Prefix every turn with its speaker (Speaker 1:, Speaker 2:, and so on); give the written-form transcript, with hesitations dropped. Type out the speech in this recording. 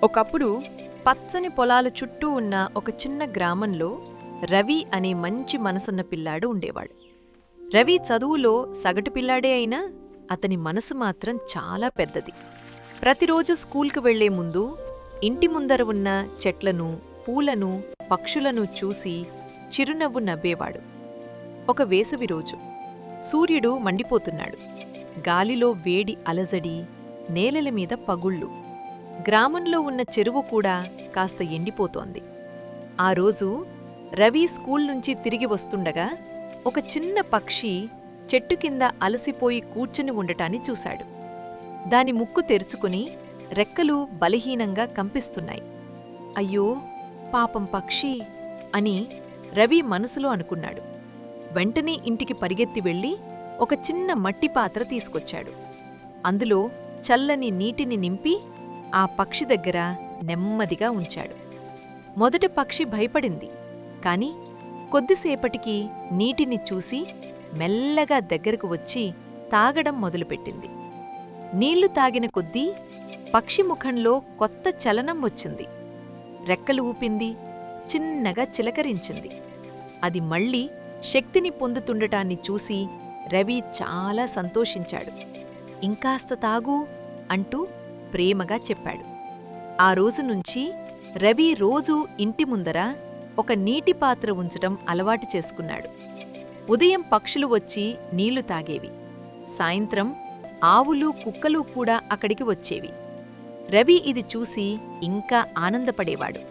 Speaker 1: ఒకప్పుడు పచ్చని పొలాల చుట్టూ ఉన్న ఒక చిన్న గ్రామంలో రవి అనే మంచి మనసున్న పిల్లాడు ఉండేవాడు. రవి చదువులో సగటు పిల్లాడే అయినా అతని మనసు మాత్రం చాలా పెద్దది. ప్రతిరోజు స్కూల్కు వెళ్లే ముందు ఇంటి ముందర ఉన్న చెట్లను, పూలను, పక్షులను చూసి చిరునవ్వు నవ్వేవాడు. ఒక వేసవి రోజు సూర్యుడు మండిపోతున్నాడు. గాలిలో వేడి అలజడి, నేలల మీద పగుళ్ళు. గ్రామంలో ఉన్న చెరువు కూడా కాస్త ఎండిపోతోంది. ఆ రోజు రవి స్కూల్ నుంచి తిరిగి వస్తుండగా ఒక చిన్న పక్షి చెట్టు కింద అలసిపోయి కూర్చుని ఉండటాన్ని చూశాడు. దాని ముక్కు తెరుచుకుని రెక్కలు బలహీనంగా కంపిస్తున్నాయి. అయ్యో, పాపం పక్షి అని రవి మనసులో అనుకున్నాడు. వెంటనే ఇంటికి పరిగెత్తి వెళ్ళి ఒక చిన్న మట్టి పాత్ర తీసుకొచ్చాడు. అందులో చల్లని నీటిని నింపి ఆ పక్షి దగ్గర నెమ్మదిగా ఉంచాడు. మొదట పక్షి భయపడింది, కాని కొద్దిసేపటికి నీటిని చూసి మెల్లగా దగ్గరకు వచ్చి తాగడం మొదలుపెట్టింది. నీళ్లు తాగిన కొద్దీ పక్షి ముఖంలో కొత్త చలనం వచ్చింది. రెక్కలు ఊపింది, చిన్నగా చిలకరించింది. అది మళ్లీ శక్తిని పొందుతుండటాన్ని చూసి రవి చాలా సంతోషించాడు. ఇంకాస్త తాగు అంటూ ప్రేమగా చెప్పాడు. ఆ రోజునుంచి రవి రోజూ ఇంటి ముందర ఒక నీటి పాత్ర ఉంచటం అలవాటు చేసుకున్నాడు. ఉదయం పక్షులు వచ్చి నీళ్లు తాగేవి. సాయంత్రం ఆవులు, కుక్కలు కూడా అక్కడికి వచ్చేవి. రవి ఇది చూసి ఇంకా ఆనందపడేవాడు.